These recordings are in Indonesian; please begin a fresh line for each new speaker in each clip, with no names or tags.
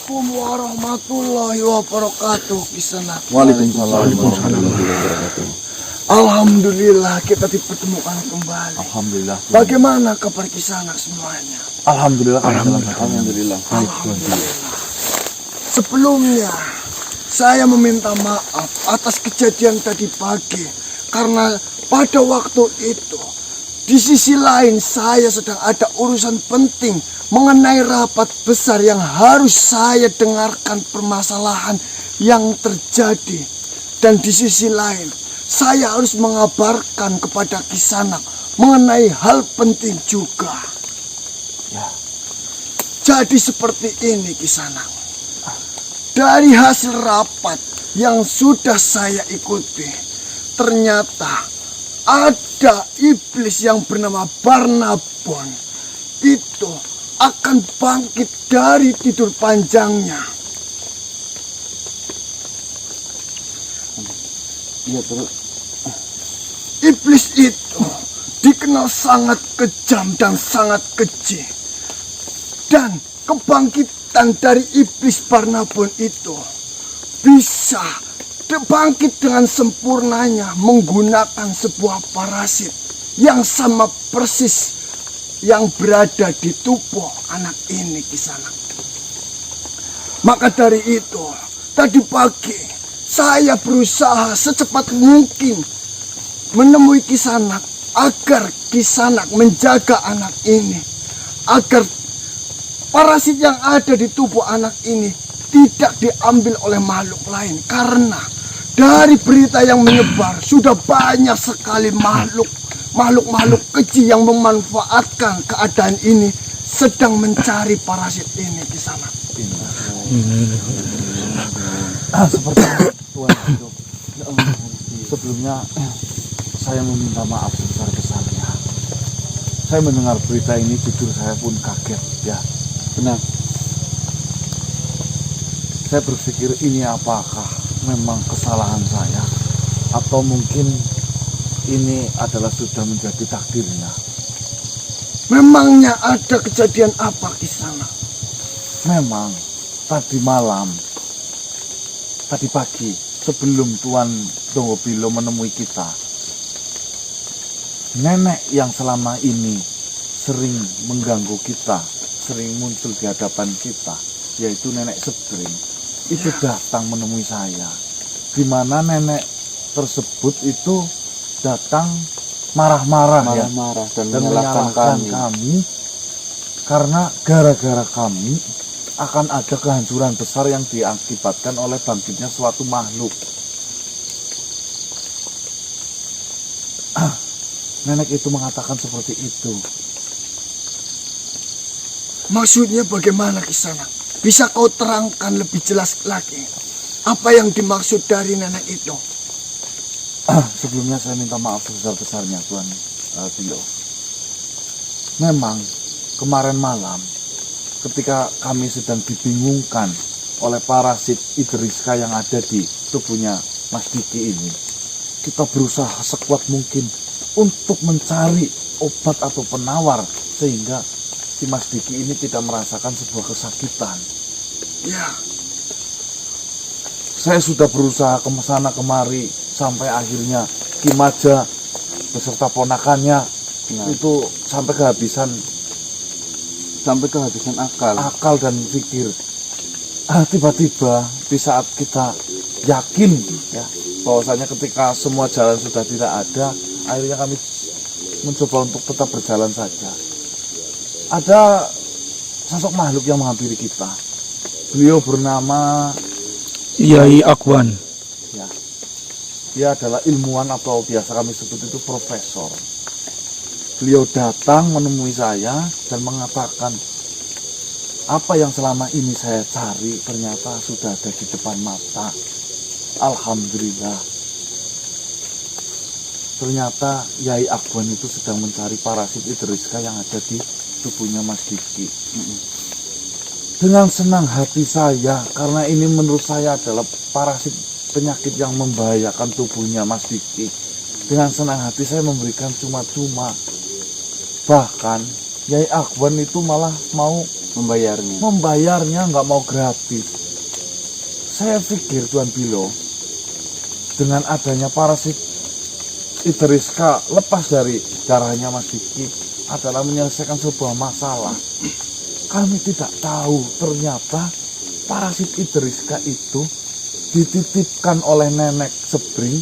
Assalamualaikum warahmatullahi wabarakatuh. Kisanak.
Waalaikumsalam warahmatullahi wabarakatuh.
Alhamdulillah kita dipertemukan kembali.
Alhamdulillah.
Bagaimana kabar Kisanak semuanya?
Alhamdulillah.
Alhamdulillah. Sebelumnya saya meminta maaf atas kejadian tadi pagi, karena pada waktu itu di sisi lain saya sedang ada urusan penting mengenai rapat besar yang harus saya dengarkan permasalahan yang terjadi, dan di sisi lain saya harus mengabarkan kepada Kisanak mengenai hal penting juga.
Ya.
Jadi seperti ini Kisanak. Dari hasil rapat yang sudah saya ikuti, ternyata ada iblis yang bernama Barnabon itu akan bangkit dari tidur panjangnya.
Iya, terus.
Iblis itu dikenal sangat kejam dan sangat keji. Dan kebangkitan dari iblis Barnabon itu bisa bangkit dengan sempurnanya menggunakan sebuah parasit yang sama persis yang berada di tubuh anak ini Kisanak. Maka dari itu, tadi pagi saya berusaha secepat mungkin menemui Kisanak agar Kisanak menjaga anak ini, agar parasit yang ada di tubuh anak ini tidak diambil oleh makhluk lain. Karena dari berita yang menyebar sudah banyak sekali makhluk keji yang memanfaatkan keadaan ini sedang mencari parasit ini di sana.
Seperti Tuhan hidup. Sebelumnya saya meminta maaf sebesar-besarnya. Saya mendengar berita ini, jujur saya pun kaget, ya. Benar. Saya berpikir ini apakah memang kesalahan saya, atau mungkin ini adalah sudah menjadi takdirnya.
Memangnya ada kejadian apa di sana?
Memang tadi malam, tadi pagi sebelum Tuan Donggobilo menemui kita, nenek yang selama ini sering mengganggu kita, sering muncul di hadapan kita, yaitu nenek Sebring, itu datang menemui saya. Di mana nenek tersebut itu datang marah-marah dan menyalahkan kami karena gara-gara kami akan ada kehancuran besar yang diakibatkan oleh bangkitnya suatu makhluk. Nenek itu mengatakan seperti itu.
Maksudnya bagaimana Kisanak? Bisa kau terangkan lebih jelas lagi apa yang dimaksud dari nenek itu?
Sebelumnya saya minta maaf sebesar-besarnya Tuan Bilo. Memang kemarin malam ketika kami sedang dibingungkan oleh parasit Idriska yang ada di tubuhnya Mas Diki ini, kita berusaha sekuat mungkin untuk mencari obat atau penawar sehingga si Mas Diki ini tidak merasakan sebuah kesakitan.
Ya.
Saya sudah berusaha ke sana kemari sampai akhirnya Kimaja beserta ponakannya itu sampai kehabisan akal dan pikir. Tiba-tiba di saat kita yakin ya bahwasanya ketika semua jalan sudah tidak ada, akhirnya kami mencoba untuk tetap berjalan saja. Ada sosok makhluk yang menghampiri kita. Beliau bernama
Yai Akwan.
Ya, dia adalah ilmuwan atau biasa kami sebut itu profesor. Beliau datang menemui saya dan mengatakan apa yang selama ini saya cari ternyata sudah ada di depan mata. Alhamdulillah. Ternyata Yai Akwan itu sedang mencari parasit Idriska yang ada di tubuhnya Mas Diki. Dengan senang hati saya, karena ini menurut saya adalah parasit penyakit yang membahayakan tubuhnya Mas Diki. Dengan senang hati saya memberikan cuma-cuma. Bahkan Yai Akwan itu malah mau membayarnya nggak mau gratis. Saya pikir Tuan Bilo, dengan adanya parasit Idriska lepas dari darahnya Mas Diki adalah menyelesaikan sebuah masalah. Kami tidak tahu ternyata parasit Idriska itu dititipkan oleh Nenek Sebring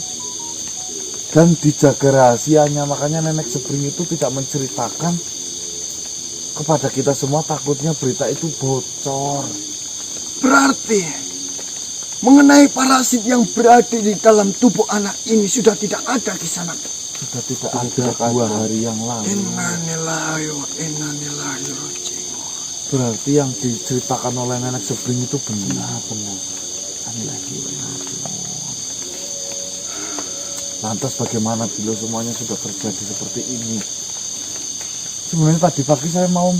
dan dijaga rahasianya. Makanya Nenek Sebring itu tidak menceritakan kepada kita semua, takutnya berita itu bocor.
Berarti mengenai parasit yang berada di dalam tubuh anak ini sudah tidak ada di sana.
Sudah tidak ada 2 hari yang lalu.
Innalillahi wa inna ilaihi raji'un.
Berarti yang diceritakan oleh Nenek Sebring itu benar. Lantas bagaimana bila semuanya sudah terjadi seperti ini? Sebenarnya tadi pagi saya mau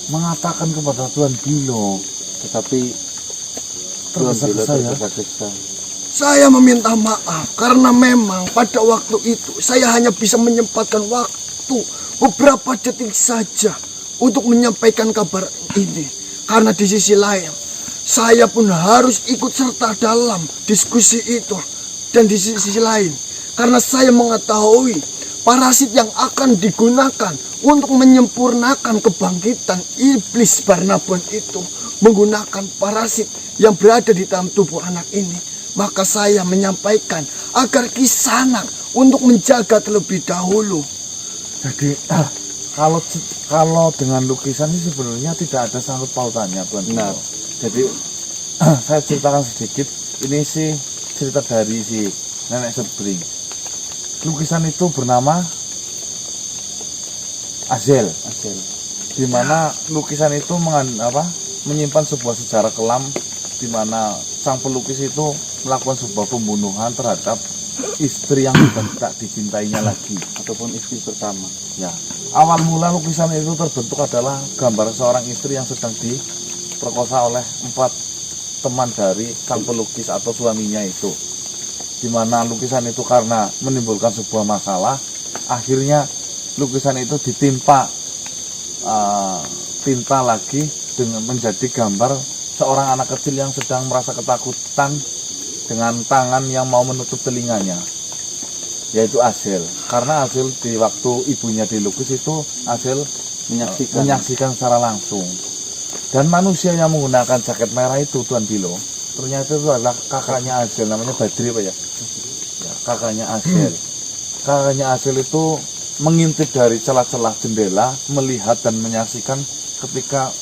mengatakan kepada Tuan Bilo, tetapi tergesa-gesa.
Saya meminta maaf karena memang pada waktu itu saya hanya bisa menyempatkan waktu beberapa detik saja untuk menyampaikan kabar ini. Karena di sisi lain, saya pun harus ikut serta dalam diskusi itu. Dan di sisi lain, karena saya mengetahui parasit yang akan digunakan untuk menyempurnakan kebangkitan iblis Barnabon itu menggunakan parasit yang berada di dalam tubuh anak ini, maka saya menyampaikan agar Kisanak untuk menjaga terlebih dahulu.
Jadi kalau dengan lukisan ini sebenarnya tidak ada sangkut pautannya, Tuan. Benar. Jadi saya ceritakan sedikit. Ini sih cerita dari si Nenek Sebring. Lukisan itu bernama Azel. Di mana lukisan itu menyimpan sebuah sejarah kelam, di mana sang pelukis itu melakukan sebuah pembunuhan terhadap istri yang sudah tidak dicintainya lagi, ataupun istri pertama. Ya, awal mula lukisan itu terbentuk adalah gambar seorang istri yang sedang diperkosa oleh 4 teman dari sang pelukis atau suaminya itu. Di mana lukisan itu karena menimbulkan sebuah masalah, akhirnya lukisan itu ditimpa tinta lagi dengan menjadi gambar seorang anak kecil yang sedang merasa ketakutan dengan tangan yang mau menutup telinganya, yaitu Azel. Karena Azel di waktu ibunya dilukis itu Azel menyaksikan secara langsung. Dan manusia yang menggunakan jaket merah itu, Tuan Bilo, ternyata itu adalah kakaknya Azel, namanya Badri Pak ya. Kakaknya Azel. Kakaknya Azel itu mengintip dari celah-celah jendela, melihat dan menyaksikan ketika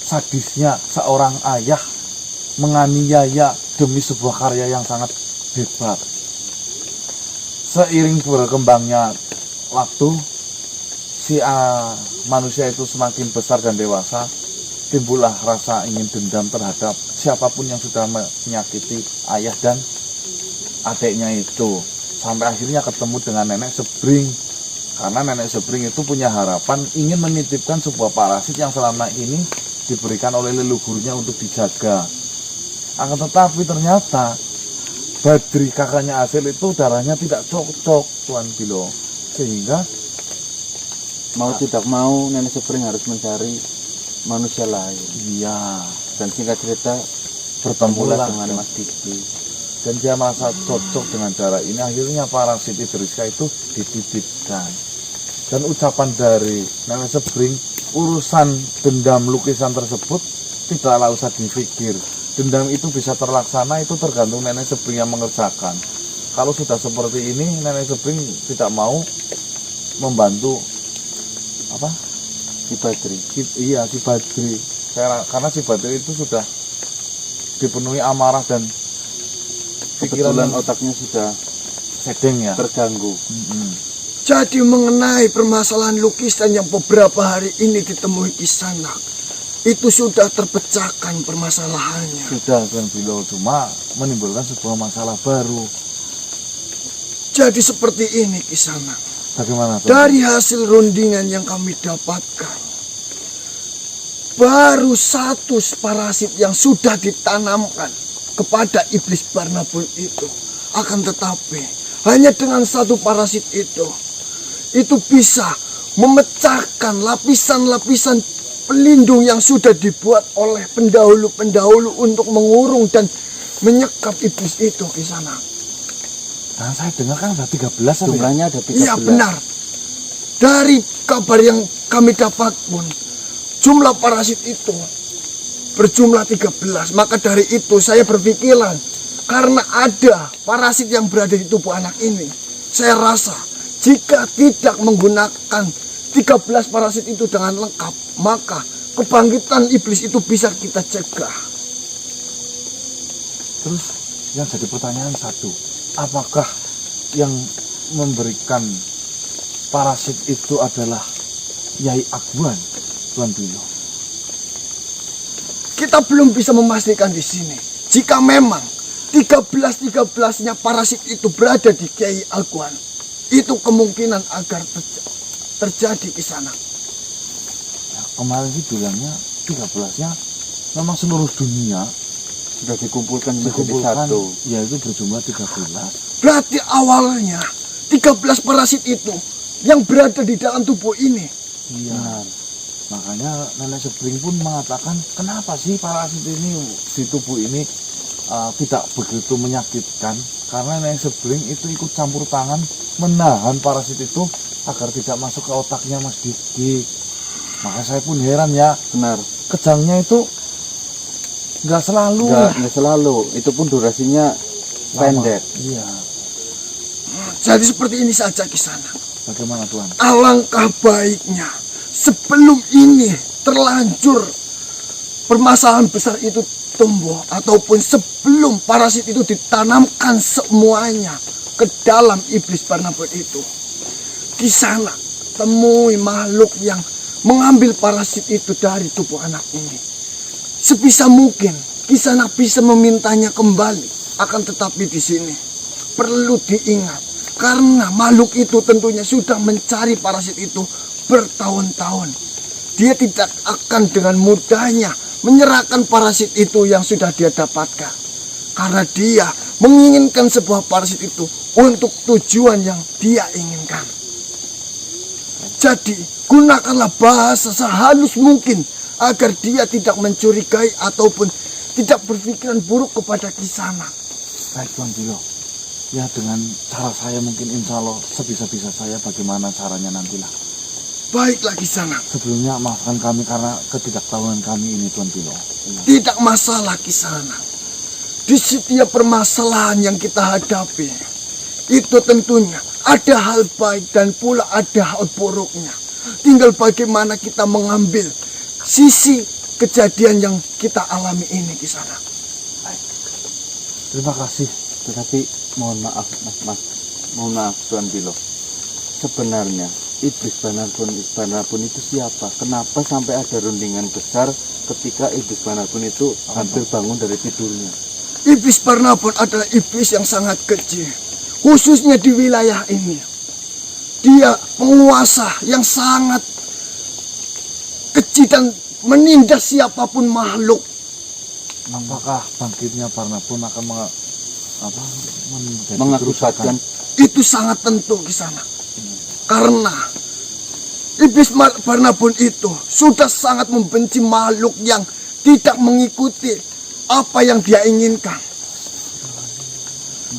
sadisnya seorang ayah menganiaya demi sebuah karya yang sangat hebat. Seiring berkembangnya waktu, si manusia itu semakin besar dan dewasa, timbullah rasa ingin dendam terhadap siapapun yang sudah menyakiti ayah dan adiknya itu. Sampai akhirnya ketemu dengan Nenek Sebring. Karena Nenek Sebring itu punya harapan ingin menitipkan sebuah parasit yang selama ini diberikan oleh leluhurnya untuk dijaga. Akan tetapi ternyata Badri kakaknya Azel itu darahnya tidak cocok, Tuan Bilo. Sehingga
mau tidak mau Nenek Sebring harus mencari manusia lain.
Iya.
Dan singkat cerita
bertemulah
dengan Mas Diki.
Dan dia merasa cocok dengan darah ini. Akhirnya parasit Idriska itu dititipkan. Dan ucapan dari Nenek Sebring, urusan dendam lukisan tersebut tidaklah usah dipikir. Dendam itu bisa terlaksana, itu tergantung Nenek Sebring yang mengerjakan. Kalau sudah seperti ini, Nenek Sebring tidak mau membantu
Si Badri.
Iya, si Badri. Karena si Badri itu sudah dipenuhi amarah dan
Kebetulan otaknya sudah
sedeng ya,
terganggu.
Jadi mengenai permasalahan lukisan yang beberapa hari ini ditemui Kisanak, itu sudah terpecahkan permasalahannya.
Sudah, Tuan Bilo, cuma menimbulkan sebuah masalah baru.
Jadi seperti ini Kisanak.
Bagaimana, Tuan?
Dari hasil rundingan yang kami dapatkan, baru 1 parasit yang sudah ditanamkan kepada iblis Barnabon itu. Akan tetapi hanya dengan 1 parasit itu bisa memecahkan lapisan-lapisan pelindung yang sudah dibuat oleh pendahulu-pendahulu untuk mengurung dan menyekap iblis itu di sana.
Dan saya dengar kan ada 13 apa ya?
Jumlahnya ada 13.
Iya benar. Dari kabar yang kami dapat pun, jumlah parasit itu berjumlah 13. Maka dari itu saya berpikiran, karena ada parasit yang berada di tubuh anak ini, saya rasa jika tidak menggunakan 13 parasit itu dengan lengkap, maka kebangkitan iblis itu bisa kita cegah.
Terus yang jadi pertanyaan satu, apakah yang memberikan parasit itu adalah Yai Akwan, Tuan Bilo?
Kita belum bisa memastikan di sini. Jika memang 13-13-nya parasit itu berada di Kiai Akwan, itu kemungkinan agar terjadi di sana.
Ya, kemarin sih bilangnya 13-nya memang seluruh dunia
Sudah dikumpulkan menjadi
dikumpulkan,
satu.
yaitu berjumlah 13.
Berarti awalnya 13 parasit itu yang berada di dalam tubuh ini.
Iya.
Benar.
Makanya Nenek Sebring pun mengatakan, kenapa sih parasit ini di tubuh ini tidak begitu menyakitkan? Karena Nenek Sebring itu ikut campur tangan menahan parasit itu agar tidak masuk ke otaknya Mas Diki. Maka saya pun heran ya,
Benar.
kejangnya itu nggak selalu
Enggak selalu. Itu pun durasinya
lama.
pendek.
Iya.
Jadi seperti ini saja di sana.
Bagaimana Tuan?
Alangkah baiknya sebelum ini terlanjur permasalahan besar itu tumbuh, ataupun sebelum parasit itu ditanamkan semuanya ke dalam iblis Barnabas itu, di sana temui makhluk yang mengambil parasit itu dari tubuh anak ini. Sebisa mungkin Kisanak bisa memintanya kembali, akan tetapi di sini perlu diingat, karena makhluk itu tentunya sudah mencari parasit itu bertahun-tahun. Dia tidak akan dengan mudahnya menyerahkan parasit itu yang sudah dia dapatkan, karena dia menginginkan sebuah parasit itu untuk tujuan yang dia inginkan. Jadi gunakanlah bahasa sehalus mungkin agar dia tidak mencurigai ataupun tidak berpikiran buruk kepada Kisanak.
Baik Tuan Bilo. Ya dengan cara saya mungkin insya Allah sebisa-bisa saya bagaimana caranya nantilah.
Baiklah Kisanak.
Sebelumnya maafkan kami karena ketidaktahuan kami ini Tuan Bilo.
Tidak masalah Kisanak. Di setiap permasalahan yang kita hadapi, itu tentunya ada hal baik dan pula ada hal buruknya. Tinggal bagaimana kita mengambil sisi kejadian yang kita alami ini Kisanak.
Baik. Terima kasih.
Tetapi mohon maaf Mas. Mohon maaf Tuan Bilo. Sebenarnya iblis Barnabas itu siapa? Kenapa sampai ada rundingan besar ketika iblis Barnabas itu hampir bangun dari tidurnya?
Iblis Barnabas adalah iblis yang sangat kecil, khususnya di wilayah ini. Dia penguasa yang sangat kecil dan menindas siapapun makhluk.
Apakah bangkitnya Barnabas akan menjadi
Mengakibatkan
kerusakan?
Itu sangat tentu di sana. Karena iblis Barnabas itu sudah sangat membenci makhluk yang tidak mengikuti apa yang dia inginkan.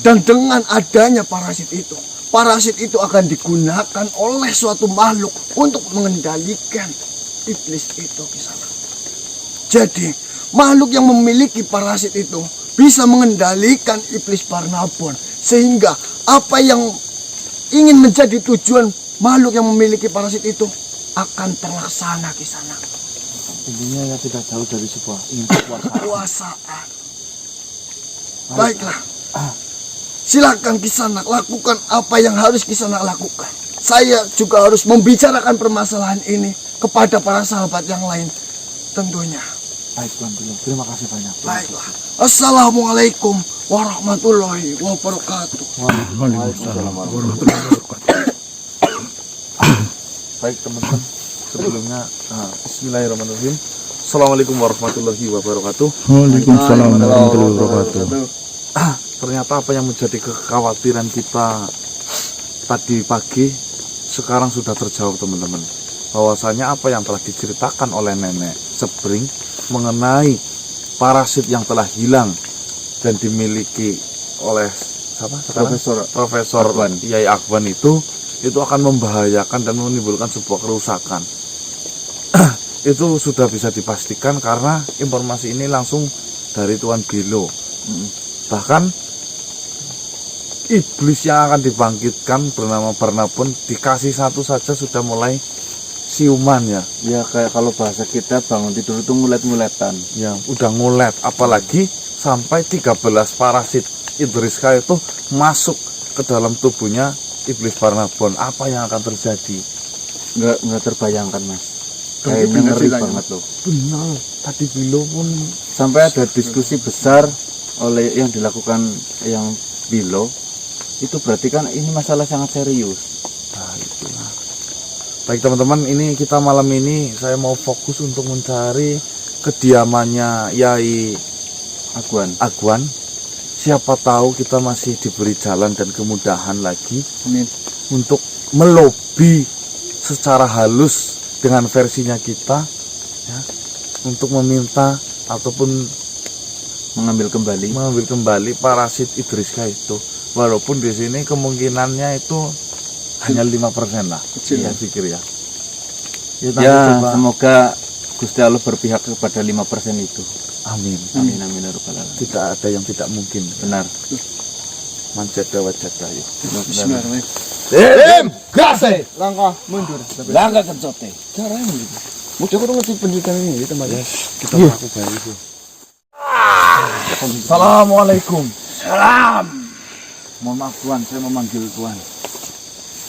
Dan dengan adanya parasit itu akan digunakan oleh suatu makhluk untuk mengendalikan iblis itu di sana. Jadi makhluk yang memiliki parasit itu bisa mengendalikan iblis Barnabas, sehingga apa yang ingin menjadi tujuan makhluk yang memiliki parasit itu akan terlaksana di sana.
Intinya ya tidak jauh dari sebuah kekuasaan.
Kekuasaan. Baiklah. Silakan Kisanak lakukan apa yang harus Kisanak lakukan. Saya juga harus membicarakan permasalahan ini kepada para sahabat yang lain tentunya.
Baik Tuan Bilo. Terima kasih banyak.
Baiklah. Assalamualaikum warahmatullahi wabarakatuh.
Waalaikumsalam warahmatullahi wabarakatuh.
Baik teman-teman. Sebelumnya bismillahirrahmanirrahim. Assalamualaikum warahmatullahi wabarakatuh.
Waalaikumsalam warahmatullahi wabarakatuh.
Ternyata apa yang menjadi kekhawatiran kita tadi pagi sekarang sudah terjawab teman-teman. bahwasanya apa yang telah diceritakan oleh nenek Sebring mengenai parasit yang telah hilang dan dimiliki oleh siapa sekarang? Profesor Yai Akban itu akan membahayakan dan menimbulkan sebuah kerusakan. Itu sudah bisa dipastikan karena informasi ini langsung dari Tuan Bilo. Bahkan iblis yang akan dibangkitkan bernama Barnabon dikasih satu saja sudah mulai siuman ya.
Ya kayak kalau bahasa kita bangun tidur itu ngulet-nguletan.
Ya, udah ngulet, apalagi sampai 13 parasit Idriska itu masuk ke dalam tubuhnya iblis Barnabon. Apa yang akan terjadi?
Nggak terbayangkan, Mas.
Berarti
Kayaknya
benar
ngeri
ceritanya.
banget loh.
Benar, tadi Bilo pun
Sampai ada diskusi besar oleh yang dilakukan yang Bilo. Itu berarti kan ini masalah sangat serius.
nah, itulah. Baik teman-teman, ini kita malam ini saya mau fokus untuk mencari kediamannya Yai Agwan. Siapa tahu kita masih diberi jalan dan kemudahan lagi
Amin.
untuk melobi secara halus dengan versinya kita ya, untuk meminta ataupun
Mengambil kembali
parasit Idriska itu. Walaupun di sini kemungkinannya itu hanya 5% lah.
Kecil
Saya
ya.
pikir ya. Nanti
Ya,
coba.
semoga Gusti Allah berpihak kepada 5% itu.
Amin.
Amin amin ya rabbal alamin.
Tidak ada yang tidak mungkin.
Benar.
Manjada wajada yuk.
Bismillahirrahmanirrahim. Gase. Langkah mundur.
Langkah kencote.
Caranya gitu. Mudah kurang ngerti pendidikan ini teman.
Kita mengaku baik itu. Assalamualaikum.
Salam.
Mohon maaf Tuan, saya memanggil Tuan.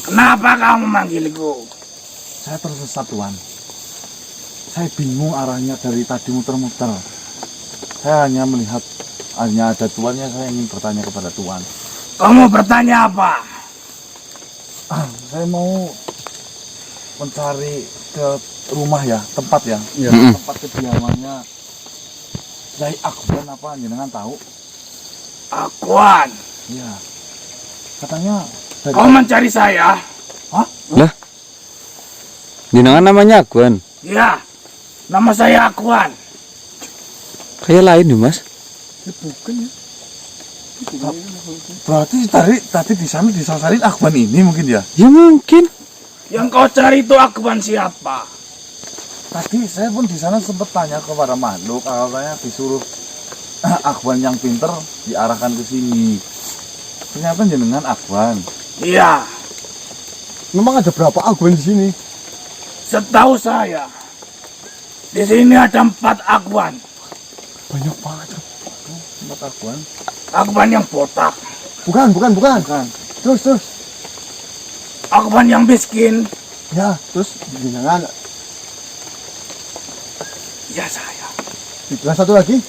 Kenapa kamu memanggilku?
Saya tersesat Tuan. Saya bingung arahnya dari tadi muter-muter. Saya hanya melihat hanya ada tuannya, saya ingin bertanya kepada Tuan.
Kamu bertanya apa?
Saya mau mencari ke rumah ya, tempat ya. Tempat kediamannya Yai Akban, apa jenengan tahu?
Akuan.
Iya. Katanya dari
Kau mencari saya?
Jenengan namanya Agwan.
Ya. Nama saya Akuan.
Kayak lain nih, Mas.
Bukan ya.
berarti tadi di sana disasarin Akban ini mungkin ya.
Ya mungkin.
Yang kau cari itu Akuan siapa?
Tadi saya pun di sana sempat tanya kepada makhluk, katanya disuruh Akban yang pinter diarahkan ke sini. Ternyata jenengan Akban.
Iya.
Memang ada berapa Agwan di sini?
Setahu saya, di sini ada 4 Akuan.
Banyak banget.
Tempat Akban.
Akuan yang botak,
Bukan.
Kan.
Terus.
Akuan yang miskin.
Ya, terus jenengan.
Ya saya.
Yang satu lagi.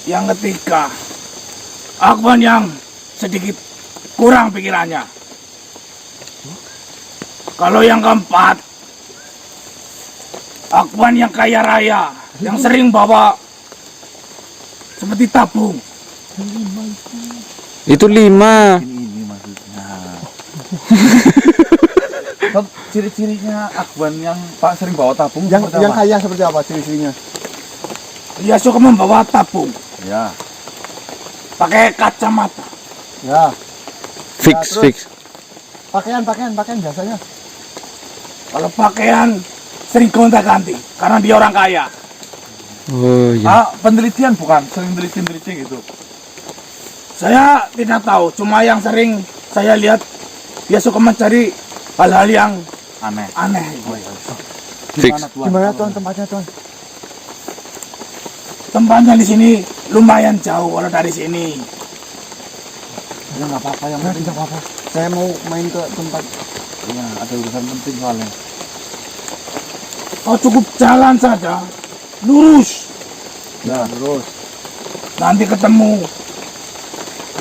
Yang ketiga, Akuan yang sedikit kurang pikirannya. Kalau yang keempat, Akuan yang kaya raya, yang sering bawa seperti tabung.
Itu 5.
Ini maksudnya. Ciri-cirinya Akban yang Pak sering bawa tabung
Yang
seperti apa?
kaya seperti apa ciri-cirinya?
Dia suka membawa tabung,
Ya.
pakai kacamata.
Ya.
Fix,
terus?
fix.
Pakaian biasanya.
Kalau pakaian sering gonta-ganti, karena dia orang kaya.
Oh iya.
Penelitian bukan, sering teliti gitu.
Saya tidak tahu, cuma yang sering saya lihat dia suka mencari hal-hal yang
Aneh.
aneh.
Fix.
Gimana Tuan tempatnya Tuan?
Tempatnya di sini lumayan jauh kalau dari sini.
Ya nggak apa-apa yang
Ya,
penting.
tidak apa-apa. Saya mau main ke tempat.
Ya, ada urusan penting soalnya.
Kau cukup jalan saja, lurus.
Ya, terus.
Nanti ketemu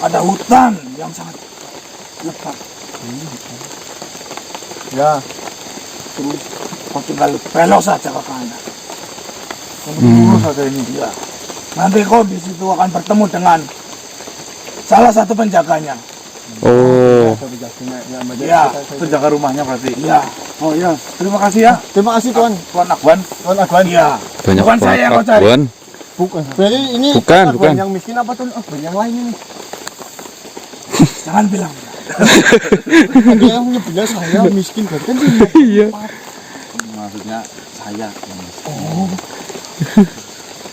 ada hutan yang sangat lebat.
Ya.
Terus kau tinggal belok saja ke kanan.
Lurus saja ini.
Ya. Nanti kau di situ akan bertemu dengan salah satu penjaganya.
Oh.
Ya.
Ya.
Penjaga rumahnya berarti.
Ya. Oh ya, terima kasih ya.
Terima kasih Tuan.
Tuan Akwan.
Tuan Akwan.
Iya.
Banyak
Bukan saya yang kau cari.
Akwan.
Bukan. Berarti ini
Bukan,
Akwan
bukan.
yang miskin apa Tuan Akwan yang lain ini?
Jangan bilang.
Ada yang menyebutnya saya miskin kan dia.
Iya.
Maksudnya saya.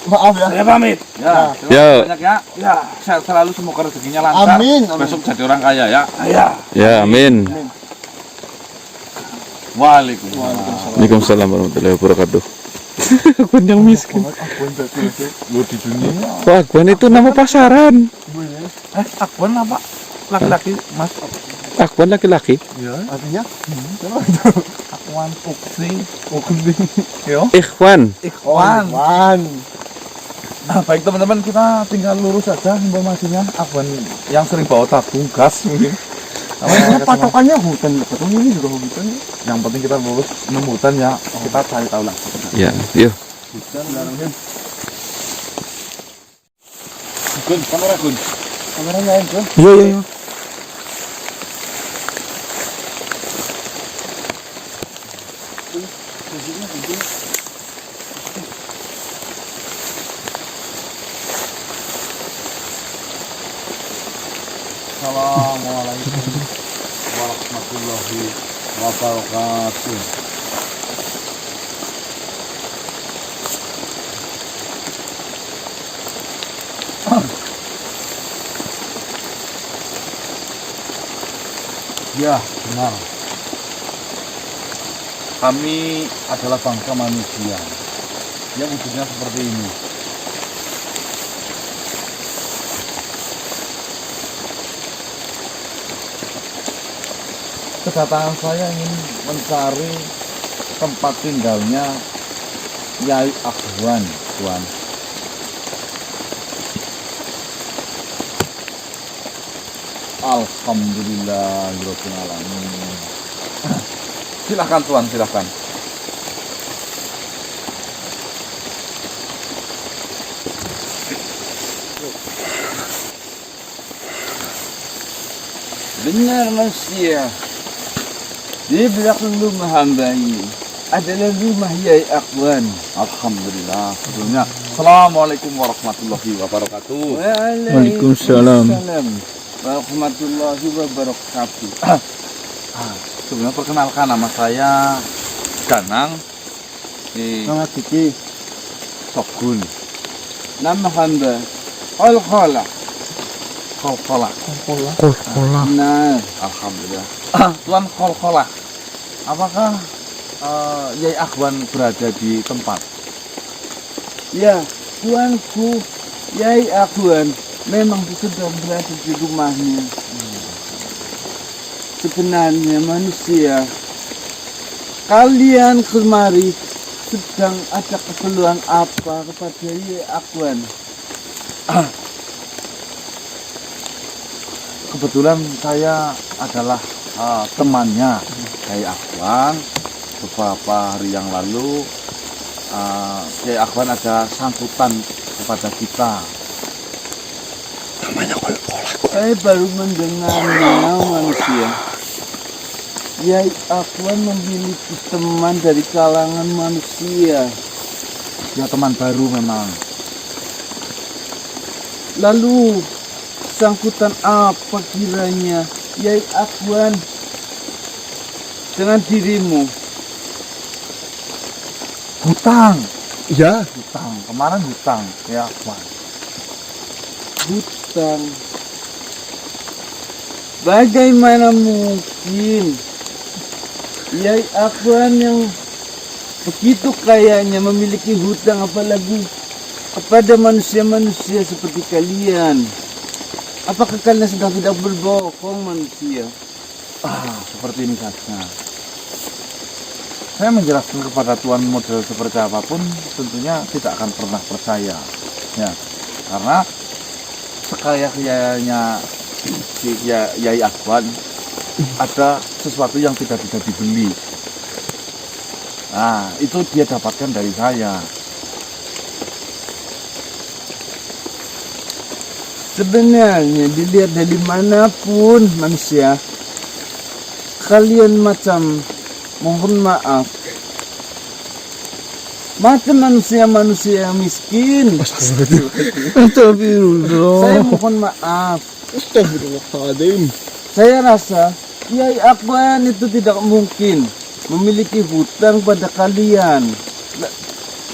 Maaf ya.
Saya pamit.
Ya, terima
Ya.
kasih banyak ya.
Ya.
Sehat selalu, semoga rezekinya lancar.
Amin. Amin.
Besok jadi orang kaya ya.
Ya.
Ya, amin.
Waalaikumsalam.
Waalaikumsalam warahmatullahi wabarakatuh. Akwan yang miskin.
Lu di dunia.
Kok Akwan itu nama pasaran?
Akwan apa? Laki-laki, Mas.
Akwan laki-laki.
Artinya?
Akwan Uksi. Yo.
Ikhwan.
Ikhwan.
Wan.
Nah, baik teman-teman, kita tinggal lurus saja informasinya. Akwan yang sering bawa tabung gas mungkin.
Karena patokannya hutan, betul ini juga hutan.
Yang penting kita lurus nemu hutan ya. Kita cari tahu lah.
Ya, yuk.
Gun, kamera Gun.
Kameranya yang Tuan.
Iya, iya, iya.
Assalamualaikum warahmatullahi wabarakatuh. Ya, benar. Kami adalah bangsa manusia yang wujudnya seperti ini. Kedatangan saya ingin mencari tempat tinggalnya Yai Akwan, Tuan. Alhamdulillahirabbil alamin. Silakan Tuan, silakan.
Benar manusia. Di belakang rumah hamba ini adalah rumah Yai Akwan.
Alhamdulillah. Sebelumnya, Assalamualaikum warahmatullahi wabarakatuh.
Waalaikumsalam.
Warahmatullahi wabarakatuh.
Sebelumnya perkenalkan, nama saya Danang.
Nama Kiki.
Sogun.
Nama hamba Al-Khala.
Kolkola.
Kolkola.
Nah,
Alhamdulillah. Tuan Kolkola, apakah Yai Akwan berada di tempat?
ya tuanku Yai Akwan memang sedang berada di rumahnya. Sebenarnya manusia, kalian kemari sedang ada keperluan apa kepada Yai Akwan?
Kebetulan saya adalah temannya Yai Akwan. Beberapa hari yang lalu Yai Akwan ada sangkutan kepada kita.
Saya baru mendengarnya manusia. Yai Akwan memiliki teman dari kalangan manusia.
Ya, teman baru memang.
Lalu sangkutan apa kiranya Yai Akwan dengan dirimu?
Hutang.
Ya.
Hutang. Kemarin hutang Yai Akwan.
Hutang. Bagaimana mungkin Yai Akwan yang begitu kayanya memiliki hutang, apalagi kepada manusia-manusia seperti kalian? Apakah kalian sedang tidak berbohong manusia?
Seperti ini saja. Saya menjelaskan kepada Tuan model seperti apapun, tentunya tidak akan pernah percaya. Ya, karena sekaya-kayanya si Yai Akwan ada sesuatu yang tidak bisa dibeli. Nah, itu dia dapatkan dari saya.
Sebenarnya dilihat dari manapun manusia, kalian macam mohon maaf. Macam manusia-manusia yang miskin.
Astagfirullah.
Saya mohon maaf.
Astagfirullahaladzim.
Saya rasa Kiai Akwan itu tidak mungkin memiliki hutang pada kalian.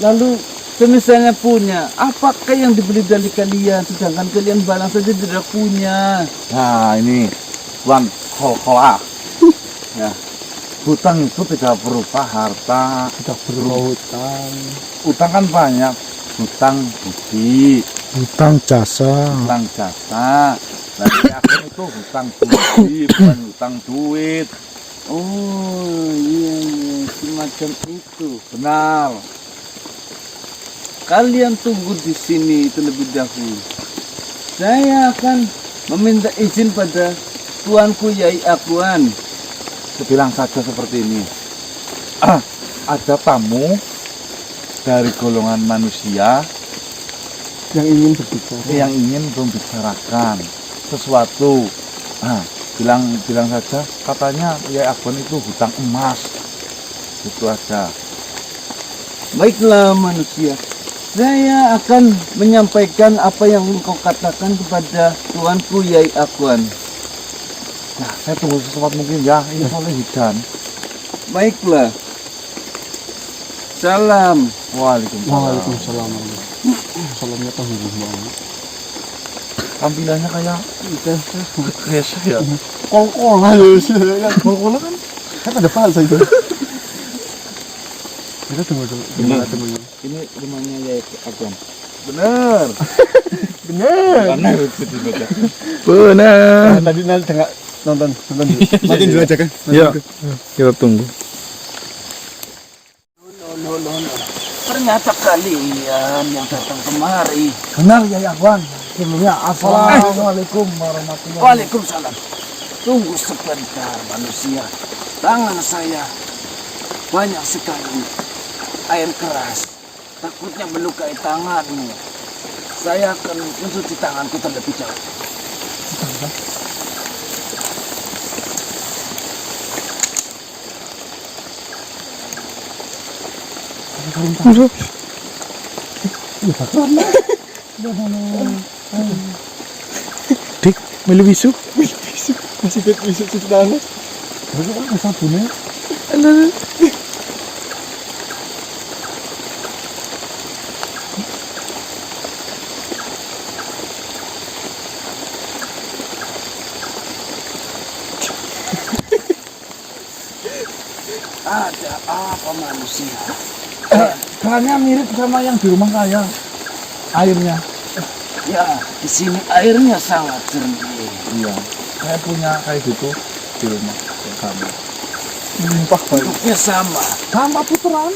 Lalu semisalnya punya, apakah yang dibeli dari kalian sedangkan kalian barang saja tidak punya?
Nah ini Tuan Kol-Kolah. Ya, hutang itu tidak berupa harta, tidak berupa hutang. Hutang kan banyak, hutang budi,
Hutang jasa.
hutang jasa. Nanti aku itu hutang budi, bukan hutang duit.
Oh iya, semacam itu.
Benar.
Kalian tunggu di sini terlebih dahulu. Saya akan meminta izin pada tuanku Yai Akwan.
Bilang saja seperti ini. Ada tamu dari golongan manusia
Yang ingin berbicara.
yang ingin membicarakan sesuatu. Bilang saja, katanya ya Akban itu hutang emas. Itu aja.
Baiklah manusia. Saya akan menyampaikan apa yang engkau katakan kepada tuanku Yai Akwan.
Nah, saya tunggu secepat mungkin ya. Ini soalnya hidan.
Baiklah. Salam.
Waalaikumsalam.
Waalaikumsalam. Salamnya tanggung banget.
Tampilannya kayak saya.
Kol-kolah loh sih. Kol-kolah kan ada bahasa itu. Kita tunggu dulu. Gimana temennya?
Ini rumahnya Yai Akwan.
Bener.
Bener.
Benar.
Tadi nanti nggak nonton dulu. Matiin dulu aja kan.
Ya, kita tunggu.
Ternyata kalian yang datang kemari.
Benar ya Akwan. Sebelumnya assalamualaikum warahmatullahi.
Waalaikumsalam. Tunggu sebentar manusia. Tangan saya banyak sekali air keras. Takutnya melukai tanganmu. Saya akan mencuci tanganku terlebih dahulu.
Dik, melu bisu.
Masih bisa cuci tangan. Berarti kan ada sabunnya.
Ada apa manusia?
Kerannya mirip sama yang di rumah saya. Airnya.
Ya, di sini airnya sangat jernih.
Iya. Saya punya kayak gitu di rumah yang sama.
Limpah baik.
Bentuknya sama.
Sama putaran.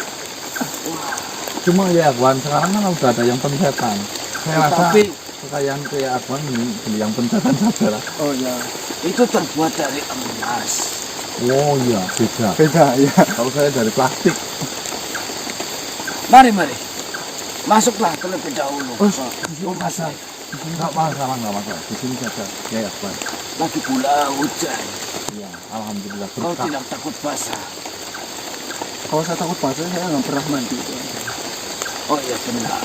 Cuma ya Akwan sekarang kan udah ada yang pencetan. Saya rasa
Tapi
kekayaan kayak Akwan ini beli yang pencetan saja lah.
oh ya, itu terbuat dari emas.
Oh iya, beda.
Beda ya.
Kalau saya dari plastik.
Mari. Masuklah terlebih dahulu.
Oh masalah. Nggak masalah. Di sini saja. Ya Akwan.
Lagi pula hujan.
Iya, alhamdulillah.
Kau
Berkah.
tidak takut basah?
Kalau saya takut basah saya nggak pernah mandi.
Oh iya benar.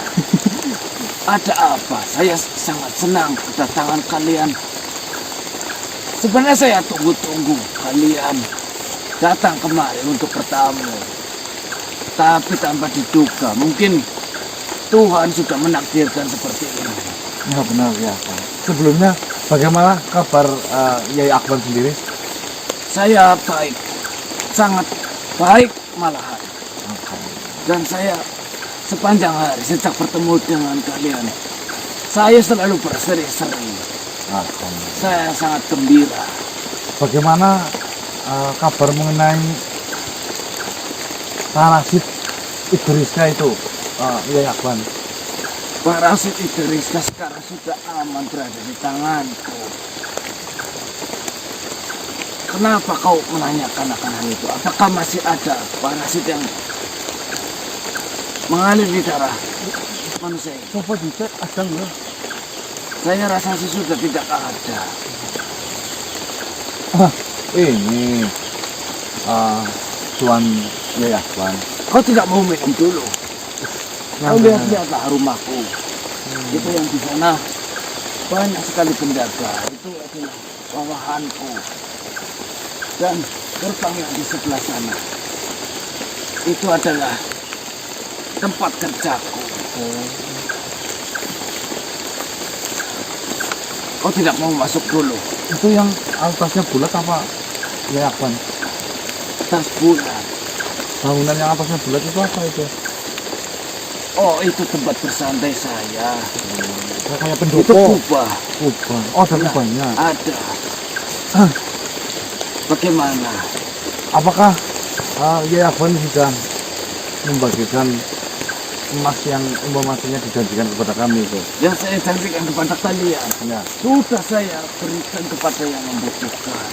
Ada apa? Saya sangat senang kedatangan kalian. Sebenarnya saya tunggu-tunggu kalian datang kemari untuk bertamu. Tapi tanpa diduga, mungkin Tuhan sudah menakdirkan seperti ini.
Ya benar ya Akwan. Sebelumnya bagaimana kabar Yai Akwan sendiri?
Saya baik, sangat baik malahan. Dan saya sepanjang hari sejak bertemu dengan kalian, saya selalu berseri-seri.
Alhamdulillah.
Saya sangat gembira.
Bagaimana kabar mengenai parasit Idriska itu, Yai Akwan?
Parasit Idriska sekarang sudah aman berada di tanganku. Kenapa kau menanyakan akan hal itu? Apakah masih ada parasit yang mengalir di darah manusia ini?
Coba dicek ada nggak?
Saya rasa sih sudah tidak ada.
Ini Tuan Yai Afwan.
Kau tidak mau minum dulu? Kau lihat-lihatlah rumahku. Itu yang di sana banyak sekali penjaga. Itu adalah bawahanku. Dan gerbang yang di sebelah sana itu adalah tempat kerjaku. Kau tidak mau masuk dulu?
Itu yang atasnya bulat apa Yai Afwan?
Tas bulan.
Bangunan yang atasnya bulat itu apa itu?
Oh, itu tempat bersantai saya.
Kayak
Itu
pendopo.
kubah.
Kubah. Oh, ada kubahnya.
Ada. Bagaimana?
Apakah Yai Afwan sudah membagikan emas yang umpamanya dijanjikan kepada kami itu?
Yang saya janjikan kepada kalian
Ya.
sudah saya berikan kepada yang membutuhkan.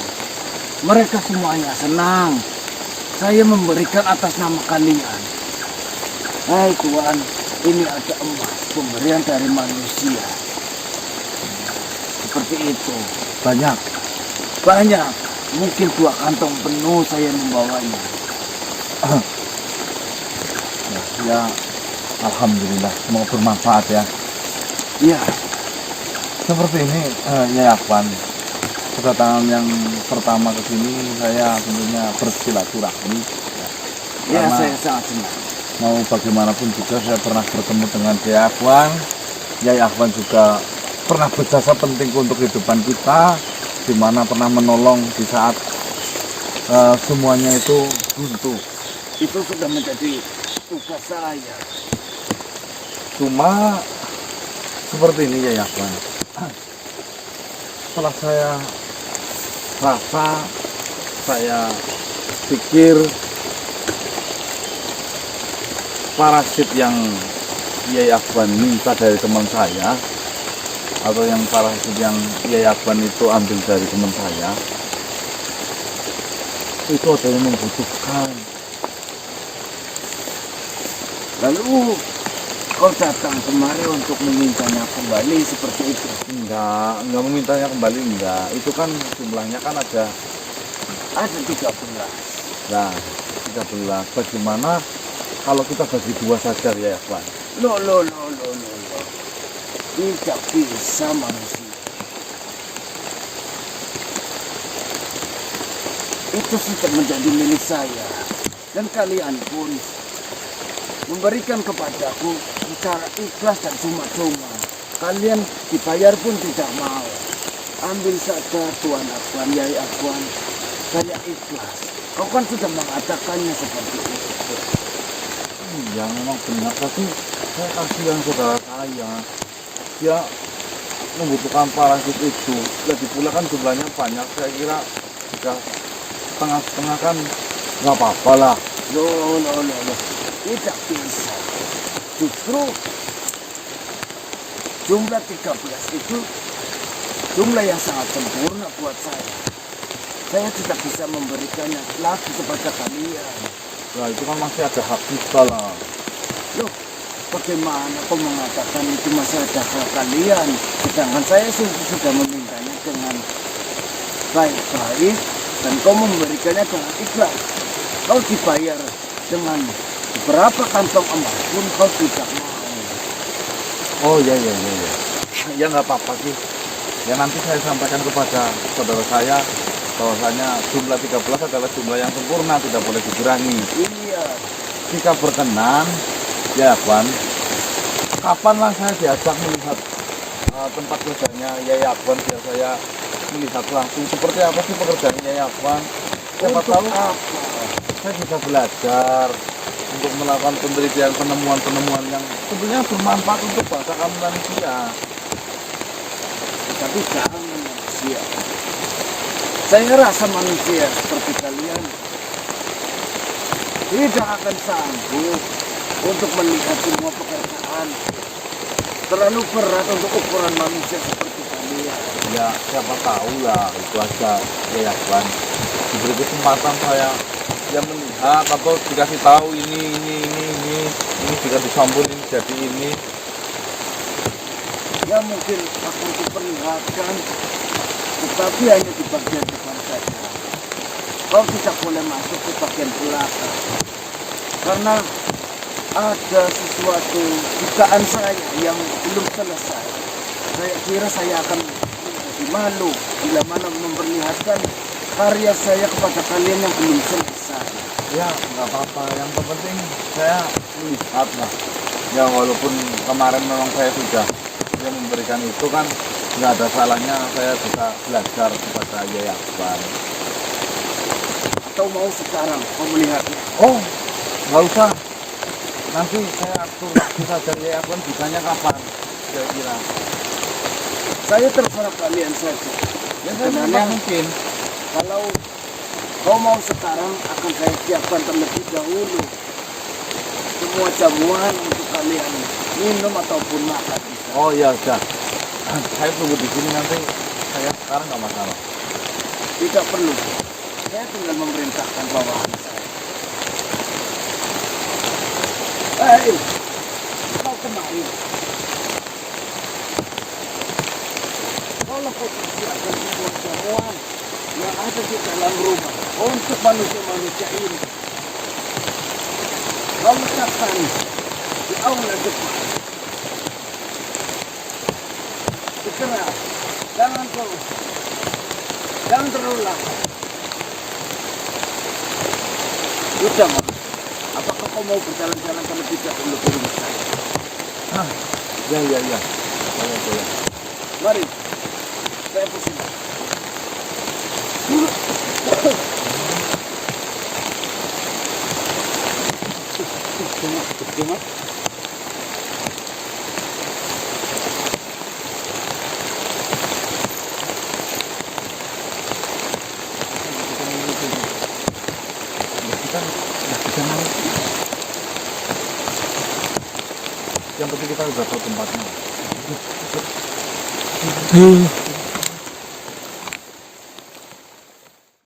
Mereka semuanya senang. Saya memberikan atas nama kalian. Hai Tuan, ini ada emas pemberian dari manusia. Seperti itu.
Banyak.
Banyak. Mungkin 2 kantong penuh saya membawanya.
Ya, alhamdulillah, semoga bermanfaat ya.
Ya,
Seperti ini, Yai Afwan, kedatangan yang pertama ke sini saya tentunya bersilaturahmi.
ya
Karena
saya sangat senang.
mau bagaimanapun juga saya pernah bertemu dengan Yai Afwan. Yai Afwan juga pernah berjasa penting untuk kehidupan kita, di mana pernah menolong di saat semuanya itu buntu.
Itu sudah menjadi tugas saya.
Cuma seperti ini Yai Afwan. Setelah saya rasa, saya pikir parasit yang Yai Afwan minta dari teman saya, atau yang parasit yang Yai Afwan itu ambil dari teman saya, itu ada yang membutuhkan.
Lalu kau datang kemari untuk memintanya kembali seperti itu.
Enggak memintanya kembali, enggak. Itu kan jumlahnya kan ada
Ada 13.
Nah, 13. Bagaimana kalau kita bagi 2 saja ya, Afwan?
Loh. Tidak bisa manusia. Itu sudah menjadi milik saya. Dan kalian pun memberikan kepadaku secara ikhlas dan cuma-cuma. Kalian dibayar pun tidak mau. Ambil saja Tuan Afwan, Yai Afwan. Saya ikhlas. Kau kan sudah mengatakannya seperti itu.
Iya, memang benar. Tapi saya kasihan saudara saya. Dia membutuhkan parasit itu. Lagi pula kan jumlahnya banyak. Saya kira jika setengah-setengah kan nggak apa-apa lah.
Loh. Tidak bisa. Justru jumlah 13 itu jumlah yang sangat sempurna buat saya. Saya tidak bisa memberikannya lagi kepada kalian.
Nah, itu kan masih ada hak kita lah.
Loh, bagaimana kau mengatakan itu masih ada hak kalian? Sedangkan saya sudah memintanya dengan baik-baik dan kau memberikannya dengan ikhlas. Kau dibayar dengan berapa kantong emas pun kau tidak mau.
Oh iya. Ya nggak apa-apa sih. Ya nanti saya sampaikan kepada saudara saya bahwasanya jumlah 13 adalah jumlah yang sempurna, tidak boleh dikurangi.
Iya.
Jika berkenan, ya Afwan, kapanlah saya diajak melihat tempat kerjanya Yai Afwan biar saya melihat langsung seperti apa sih pekerjaan Yai Afwan. Siapa
Untuk
tahu
apa?
saya bisa belajar untuk melakukan penelitian penemuan-penemuan yang sebenarnya bermanfaat untuk bangsa kami manusia.
Tapi jangan manusia. Saya rasa manusia seperti kalian tidak akan sanggup untuk melihat semua pekerjaan. Terlalu berat untuk ukuran manusia seperti kalian.
Ya siapa tahu lah, itu aja ya Afwan. Diberi kesempatan saya ya melihat atau dikasih tahu ini jika disambung ini jadi ini.
Ya mungkin akan kuperlihatkan, tetapi hanya di bagian depan saja.
kau tidak boleh masuk ke bagian belakang. Karena ada sesuatu dugaan saya yang belum selesai. Saya kira saya akan menjadi malu bila mana memperlihatkan karya saya kepada kalian yang belum selesai.
Ya nggak apa-apa, yang terpenting saya melihat lah. Ya walaupun kemarin memang saya sudah memberikan itu kan, nggak ada salahnya saya bisa belajar kepada Yaya Akbar.
Atau mau sekarang kau melihatnya?
Oh nggak usah, nanti saya atur waktu saja. Yaya Akbar bisanya kapan kira-kira?
Saya terserah kalian saja.
Ya saya memang mungkin.
Kalau kau mau sekarang, akan saya siapkan terlebih dahulu semua jamuan untuk kalian minum ataupun makan.
Oh iya sudah, saya tunggu di sini, nanti saya sekarang nggak masalah.
Tidak perlu. Saya tinggal memerintahkan bawahan saya. Hei, kau kemari. Kalau kau siapkan semua jamuan yang ada di dalam rumah untuk manusia-manusia ini, kau letakkan di aula depan. Segera, jangan terlalu lama. Sudah, Mas. Apakah kau mau berjalan-jalan terlebih dahulu ke rumah saya?
Ya. Boleh.
Mari, saya persilakan. Tengok.
Yang penting kita udah tahu tempatnya.
Hei,